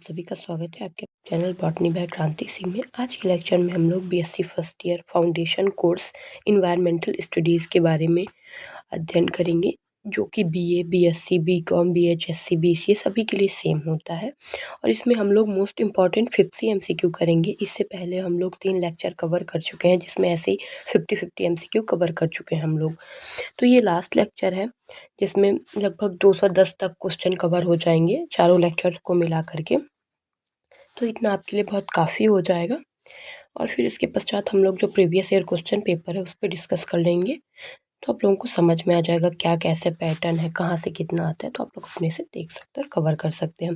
सभी का स्वागत है आपके चैनल बॉटनी बाय क्रांति सिंह में। आज के लेक्चर में हम लोग BSc first year foundation course environmental studies के बारे में अध्ययन करेंगे, जो कि बीए, बीएससी, बीकॉम, बीएचएससी, बीसीए सभी के लिए सेम होता है। और इसमें हम लोग मोस्ट इम्पॉर्टेंट 50 एमसीक्यू करेंगे। इससे पहले हम लोग 3 लेक्चर कवर कर चुके हैं, जिसमें ऐसे ही 50-50 एमसीक्यू कवर कर चुके हैं हम लोग। तो ये लास्ट लेक्चर है जिसमें लगभग 210 तक क्वेश्चन कवर हो जाएंगे चारों लेक्चर को मिला करके। तो इतना आपके लिए बहुत काफ़ी हो जाएगा। और फिर इसके पश्चात हम लोग जो प्रीवियस ईयर क्वेश्चन पेपर है उस पर डिस्कस कर लेंगे, तो आप लोगों को समझ में आ जाएगा क्या कैसे पैटर्न है, कहाँ से कितना आता है। तो आप लोग अपने से देख सकते हैं और कवर कर सकते हैं।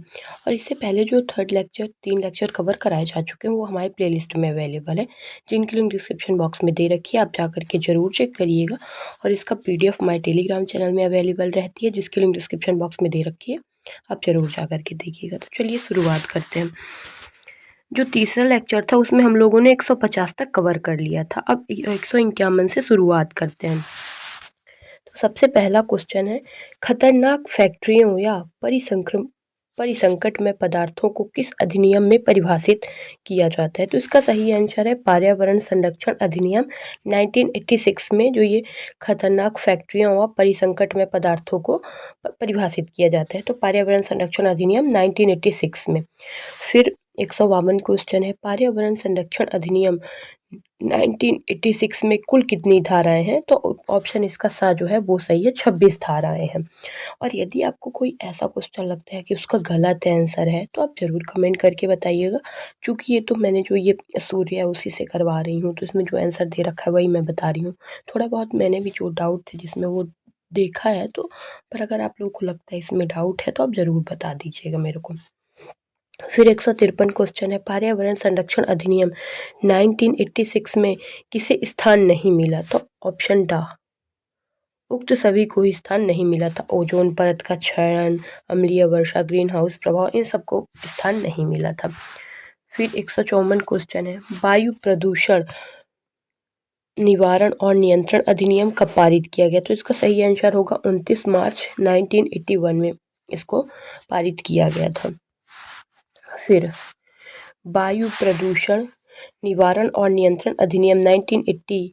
और इससे पहले जो 3 लेक्चर कवर कराए जा चुके हैं वो हमारी प्लेलिस्ट में अवेलेबल है, जिनकी लिंक डिस्क्रिप्शन बॉक्स में दे रखी है। आप जा करके ज़रूर चेक करिएगा। और इसका PDF हमारे टेलीग्राम चैनल में अवेलेबल रहती है, जिसकी लिंक डिस्क्रिप्शन बॉक्स में दे रखी है। आप ज़रूर जा करके देखिएगा। तो चलिए शुरुआत करते हैं। जो तीसरा लेक्चर था उसमें हम लोगों ने 150 तक कवर कर लिया था। अब 151 से शुरुआत करते हैं। तो सबसे पहला क्वेश्चन है, खतरनाक फैक्ट्रियों या परिसंकट में पदार्थों को किस अधिनियम में परिभाषित किया जाता है? तो इसका सही आंसर है पर्यावरण संरक्षण अधिनियम 1986 में जो ये खतरनाक फैक्ट्रियों व परिसंकट में पदार्थों को परिभाषित किया जाता है। तो पर्यावरण संरक्षण अधिनियम 1986 में। फिर 152 क्वेश्चन है, पर्यावरण संरक्षण अधिनियम 1986 में कुल कितनी धाराएं हैं? तो ऑप्शन इसका सा जो है वो सही है, 26 धाराएं हैं। और यदि आपको कोई ऐसा क्वेश्चन लगता है कि उसका गलत आंसर है तो आप ज़रूर कमेंट करके बताइएगा, क्योंकि ये तो मैंने जो ये सूर्य है उसी से करवा रही हूँ, तो इसमें जो आंसर दे रखा है वही मैं बता रही हूँ। थोड़ा बहुत मैंने भी जो डाउट थे जिसमें वो देखा है, तो पर अगर आप लोगों को लगता है इसमें डाउट है तो आप ज़रूर बता दीजिएगा मेरे को। फिर 153 क्वेश्चन है, पर्यावरण संरक्षण अधिनियम 1986 में किसे स्थान नहीं मिला? तो ऑप्शन ड, उक्त सभी को स्थान नहीं मिला था। ओजोन परत का क्षरण, अम्लीय वर्षा, ग्रीन हाउस प्रभाव, इन सबको स्थान नहीं मिला था। फिर 154 क्वेश्चन है, वायु प्रदूषण निवारण और नियंत्रण अधिनियम कब पारित किया गया? तो इसका सही आंसर होगा 29 मार्च 1981 में इसको पारित किया गया था। फिर वायु प्रदूषण निवारण और नियंत्रण अधिनियम 1981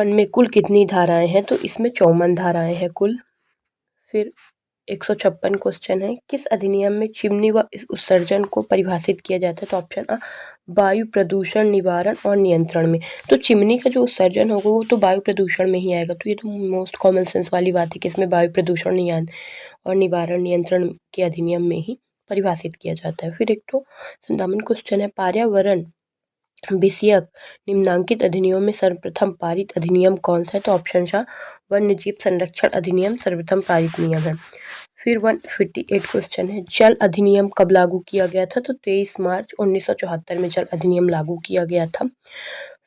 में कुल कितनी धाराएं हैं? तो इसमें 54 धाराएं हैं कुल। फिर 156 क्वेश्चन है, किस अधिनियम में चिमनी व उत्सर्जन को परिभाषित किया जाता है? तो ऑप्शन आ, वायु प्रदूषण निवारण और नियंत्रण में। तो चिमनी का जो उत्सर्जन होगा वो तो वायु प्रदूषण में ही आएगा। तो ये तो मोस्ट कॉमन सेंस वाली बात है कि इसमें वायु प्रदूषण और निवारण नियंत्रण के अधिनियम में ही परिभाषित किया जाता है। फिर 157 क्वेश्चन है, पर्यावरण विषयक निम्नांकित अधिनियम में सर्वप्रथम पारित अधिनियम कौन सा है? तो ऑप्शन सा, वन्य जीव संरक्षण अधिनियम सर्वप्रथम पारित नियम है। फिर 158 क्वेश्चन है, जल अधिनियम कब लागू किया गया था? तो 23 मार्च 1974 में जल अधिनियम लागू किया गया था।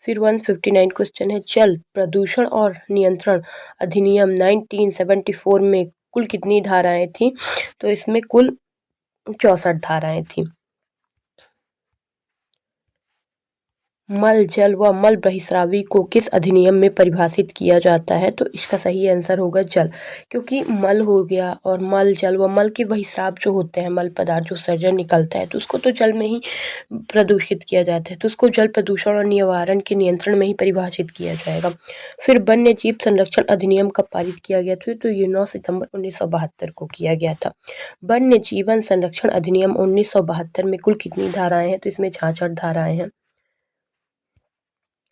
फिर 159 क्वेश्चन है, जल प्रदूषण और नियंत्रण अधिनियम 1974 में कुल कितनी धाराएं थी? तो इसमें कुल 64 धाराएं थी। मल जल व मल बहिस्रावी को किस अधिनियम में परिभाषित किया जाता है? तो इसका सही आंसर होगा जल, क्योंकि मल हो गया और मल जल व मल के बहिस्राव जो होते हैं, मल पदार्थ जो सर्जन निकलता है, तो उसको तो जल में ही प्रदूषित किया जाता है, तो उसको जल प्रदूषण और निवारण के नियंत्रण में ही परिभाषित किया जाएगा। फिर वन्य जीव संरक्षण अधिनियम कब पारित किया गया था? तो ये 9 सितंबर 1972 को किया गया था। वन्य जीवन संरक्षण अधिनियम 1972 में कुल कितनी धाराएं हैं? तो इसमें 66 धाराएं हैं।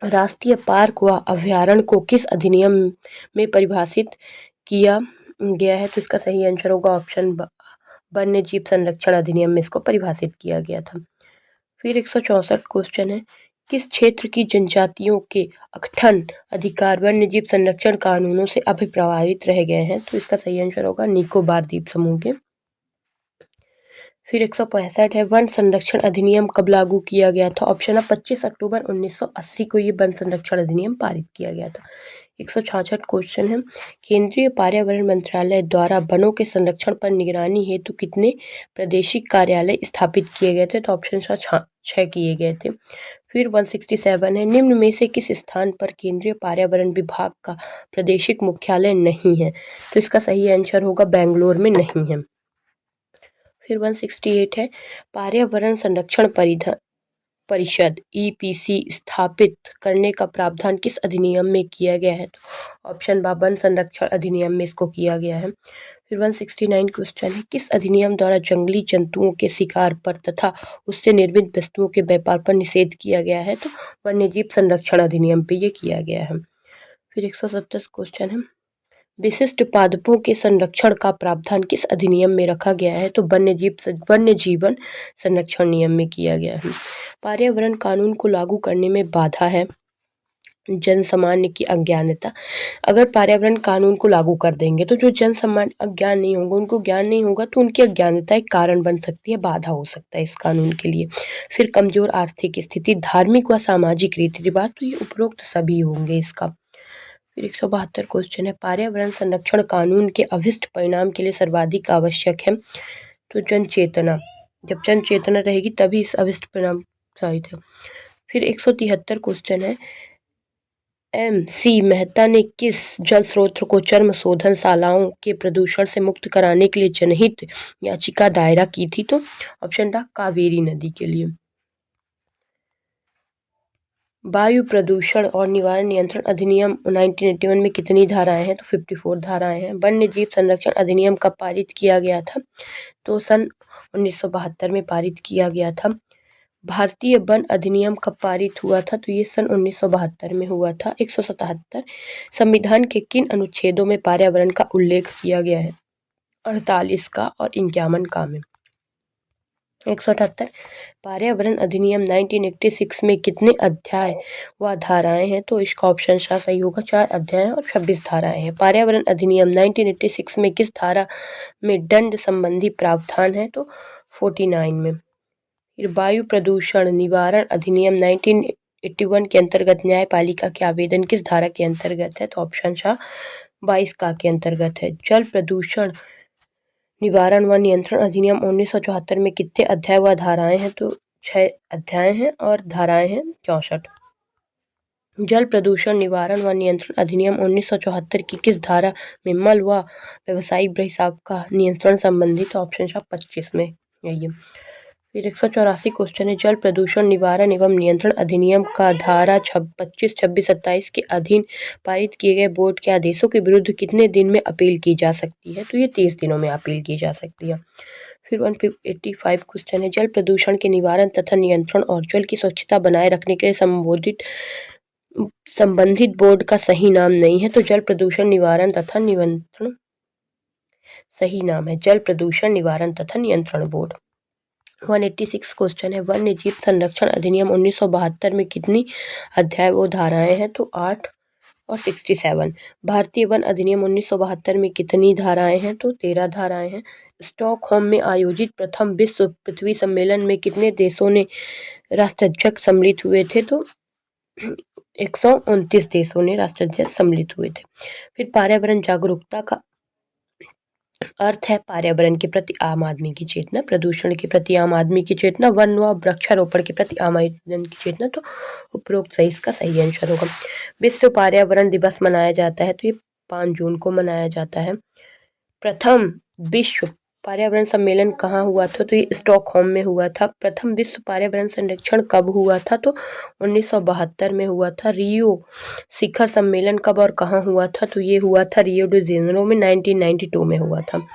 राष्ट्रीय पार्क व अभयारण्य को किस अधिनियम में परिभाषित किया गया है? तो इसका सही आंसर होगा ऑप्शन ब, वन्य जीव संरक्षण अधिनियम में इसको परिभाषित किया गया था। फिर 164 क्वेश्चन है, किस क्षेत्र की जनजातियों के अकठन अधिकार वन्य जीव संरक्षण कानूनों से अभिप्रभावित रह गए हैं? तो इसका सही आंसर होगा निकोबार द्वीप समूह के। फिर 165 है, वन संरक्षण अधिनियम कब लागू किया गया था? ऑप्शन है 25 अक्टूबर 1980 को ये वन संरक्षण अधिनियम पारित किया गया था। 166 क्वेश्चन है, केंद्रीय पर्यावरण मंत्रालय द्वारा वनों के संरक्षण पर निगरानी हेतु कितने प्रादेशिक कार्यालय स्थापित किए गए थे? तो ऑप्शन 6 किए गए थे। फिर 167 है, निम्न में से किस स्थान पर केंद्रीय पर्यावरण विभाग का प्रादेशिक मुख्यालय नहीं है? तो इसका सही आंसर होगा बेंगलोर में नहीं है। फिर 168 है पर्यावरण संरक्षण परिषद EPC स्थापित करने का प्रावधान किस अधिनियम में किया गया है? तो ऑप्शन बा वन संरक्षण अधिनियम में इसको किया गया है। फिर 169 क्वेश्चन है किस अधिनियम द्वारा जंगली जंतुओं के शिकार पर तथा उससे निर्मित वस्तुओं के व्यापार पर निषेध किया गया है? तो वन्यजीव संरक्षण अधिनियम पे ये किया गया है। फिर 170 क्वेश्चन है विशिष्ट पादपों के संरक्षण का प्रावधान किस अधिनियम में रखा गया है? तो वन्य जीवन संरक्षण नियम में किया गया है। पर्यावरण कानून को लागू करने में बाधा है जन सामान्य की अज्ञानता। अगर पर्यावरण कानून को लागू कर देंगे तो जो जन सामान्य अज्ञान नहीं होगा, उनको ज्ञान नहीं होगा, तो उनकी अज्ञानता एक कारण बन सकती है, बाधा हो सकता है इस कानून के लिए। फिर कमजोर आर्थिक स्थिति, धार्मिक व सामाजिक रीति रिवाज, तो ये उपरोक्त सभी होंगे इसका। फिर 172 क्वेश्चन है पर्यावरण संरक्षण कानून के अभिष्ट परिणाम के लिए सर्वाधिक आवश्यक है? तो जन चेतना, जब जन चेतना रहेगी तभी इस अभिष्ट परिणाम साबित है। फिर 173 क्वेश्चन है MC मेहता ने किस जल स्रोत को चर्म शोधनशालाओं के प्रदूषण से मुक्त कराने के लिए जनहित याचिका दायरा की थी? तो ऑप्शन ड कावेरी नदी के लिए। वायु प्रदूषण और निवारण नियंत्रण अधिनियम 1981 में कितनी धाराएं हैं? तो 54 धाराएं हैं। वन्य जीव संरक्षण अधिनियम कब पारित किया गया था? तो सन 1972 में पारित किया गया था। भारतीय वन अधिनियम कब पारित हुआ था? तो ये सन 1972 में हुआ था। 177 संविधान के किन अनुच्छेदों में पर्यावरण का उल्लेख किया गया है? 48 का और 51 का में। 178 पर्यावरण अधिनियम 1986 में कितने अध्याय व धाराएं हैं? तो इसका ऑप्शन सा सही होगा, 4 अध्याय और 26 धाराएं हैं। पर्यावरण अधिनियम 1986 में किस धारा में दंड संबंधी प्रावधान है? तो 49 में। फिर वायु प्रदूषण निवारण अधिनियम 1981 के अंतर्गत न्यायपालिका के आवेदन किस धारा के अंतर्गत है? तो ऑप्शन सा 22 का के अंतर्गत है। जल प्रदूषण निवारण व नियंत्रण अधिनियम 1974 में कितने अध्याय व धाराएं हैं? तो 6 अध्याय हैं और धाराएं हैं 64। जल प्रदूषण निवारण व नियंत्रण अधिनियम 1974 की किस धारा में मल व व्यावसायिक बहिर्साव का नियंत्रण संबंधित? ऑप्शन सा 25 में यही। फिर 184 क्वेश्चन है जल प्रदूषण निवारण एवं नियंत्रण अधिनियम का धारा 25, 26, 27 के अधीन पारित किए गए बोर्ड के आदेशों के विरुद्ध कितने दिन में अपील की जा सकती है? तो ये 30 दिनों में अपील की जा सकती है। फिर 185 क्वेश्चन है जल प्रदूषण के निवारण तथा नियंत्रण और जल की स्वच्छता बनाए रखने के लिए संबंधित बोर्ड का सही नाम नहीं है? तो जल प्रदूषण निवारण तथा नियंत्रण सही नाम है जल प्रदूषण निवारण तथा नियंत्रण बोर्ड। 186 क्वेश्चन है वन्य जीव संरक्षण अधिनियम 1972 में कितनी अध्याय व धाराएं हैं? तो 8 और 67। भारतीय वन अधिनियम 1972 में कितनी धाराएं हैं? तो 13 धाराएं हैं। स्टॉकहोम में आयोजित प्रथम विश्व पृथ्वी सम्मेलन में कितने देशों ने राष्ट्राध्यक्ष सम्मिलित हुए थे? तो 129 देशों ने राष्ट्राध्यक्ष सम्मिलित हुए थे। फिर पर्यावरण जागरूकता का अर्थ है पर्यावरण के प्रति आम आदमी की चेतना, प्रदूषण के प्रति आम आदमी की चेतना, वन व वृक्षारोपण के प्रति आम आदमी की चेतना। तो उपरोक्त सही इसका सही आंसर होगा। विश्व पर्यावरण दिवस मनाया जाता है तो ये 5 जून को मनाया जाता है। प्रथम विश्व पर्यावरण सम्मेलन कहाँ हुआ था? तो ये स्टॉकहोम में हुआ था। प्रथम विश्व पर्यावरण संरक्षण कब हुआ था? तो 1972 में हुआ था। रियो शिखर सम्मेलन कब और कहाँ हुआ था? तो ये हुआ था रियो डी जेनेरो में 1992 में हुआ था।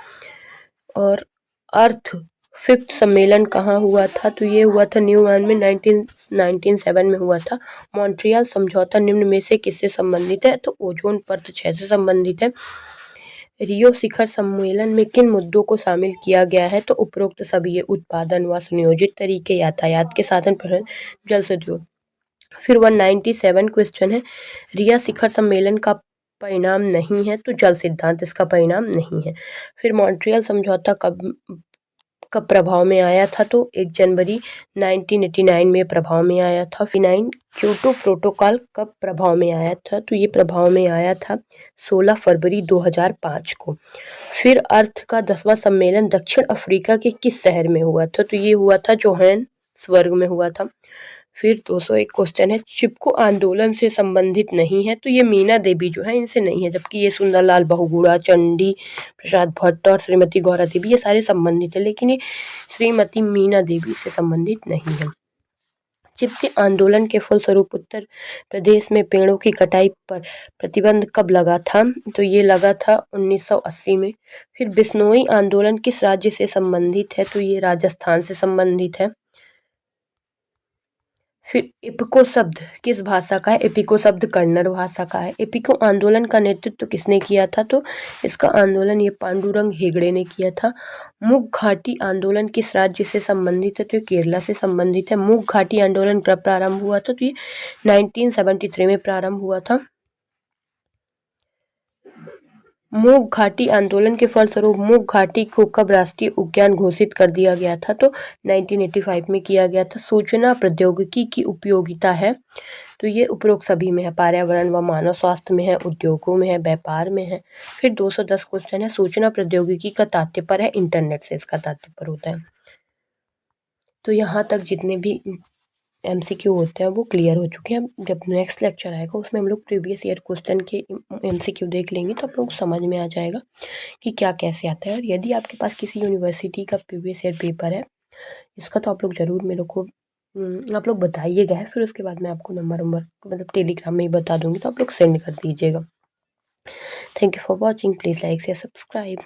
और अर्थ 5th सम्मेलन कहाँ हुआ था? तो ये हुआ था न्यूयॉर्क में 1997 में हुआ था। मॉन्ट्रियल समझौता निम्न में से किससे संबंधित है? तो ओजोन परत क्षय से संबंधित है। रियो शिखर सम्मेलन में किन मुद्दों को शामिल किया गया है? तो उपरोक्त सभी उत्पादन व सुनियोजित तरीके, यातायात के साधन, जल सदुपयोग। फिर 197 क्वेश्चन है रिया शिखर सम्मेलन का परिणाम नहीं है? तो जल सिद्धांत इसका परिणाम नहीं है। फिर मॉन्ट्रियल समझौता कब प्रभाव में आया था? तो 1 जनवरी 1989 में प्रभाव में आया था। फिर 9 क्योटो प्रोटोकॉल कब प्रभाव में आया था? तो ये प्रभाव में आया था 16 फरवरी 2005 को। फिर अर्थ का 10वां सम्मेलन दक्षिण अफ्रीका के किस शहर में हुआ था? तो ये हुआ था जोहान्सबर्ग में हुआ था। फिर 201 क्वेश्चन है, चिपको आंदोलन से संबंधित नहीं है, तो ये मीना देवी जो है इनसे नहीं है, जबकि ये सुंदरलाल बहुगुणा, चंडी प्रसाद भट्ट और श्रीमती गौरा देवी ये सारे संबंधित है, लेकिन ये श्रीमती मीना देवी से संबंधित नहीं है। चिपके आंदोलन के फलस्वरूप उत्तर प्रदेश में पेड़ों की कटाई पर प्रतिबंध कब लगा था, तो ये लगा था 1980 में। फिर बिश्नोई आंदोलन किस राज्य से संबंधित है, तो ये राजस्थान से संबंधित है। फिर इपको शब्द किस भाषा का है, इपिको शब्द कन्नड़ भाषा का है। इपिको आंदोलन का नेतृत्व किसने किया था, तो इसका आंदोलन ये पांडुरंग हेगड़े ने किया था। मुग घाटी आंदोलन किस राज्य से संबंधित है, तो ये केरला से संबंधित है। मुग घाटी आंदोलन कब प्रारंभ हुआ था, तो ये 1973 में प्रारंभ हुआ था। मूक घाटी आंदोलन के फलस्वरूप मूक घाटी को कब राष्ट्रीय उद्यान घोषित कर दिया गया था, तो 1985 में किया गया था। सूचना प्रौद्योगिकी की उपयोगिता है, तो ये उपरोक्त सभी में है, पर्यावरण व मानव स्वास्थ्य में है, उद्योगों में है, व्यापार में है। फिर 210 क्वेश्चन है, सूचना प्रौद्योगिकी का तात्पर्य है इंटरनेट से इसका तात्पर्य होता है। तो यहाँ तक जितने भी MCQ होते हैं वो क्लियर हो चुके हैं। जब नेक्स्ट लेक्चर आएगा उसमें हम लोग प्रीवियस ईयर क्वेश्चन के MCQ देख लेंगे, तो आप लोग समझ में आ जाएगा कि क्या कैसे आता है। और यदि आपके पास किसी यूनिवर्सिटी का प्रीवियस ईयर पेपर है इसका, तो आप लोग ज़रूर मेरे को आप लोग बताइएगा, फिर उसके बाद मैं आपको नंबर मतलब टेलीग्राम में ही बता दूँगी, तो आप लोग सेंड कर दीजिएगा। Thank you for watching, please like share subscribe.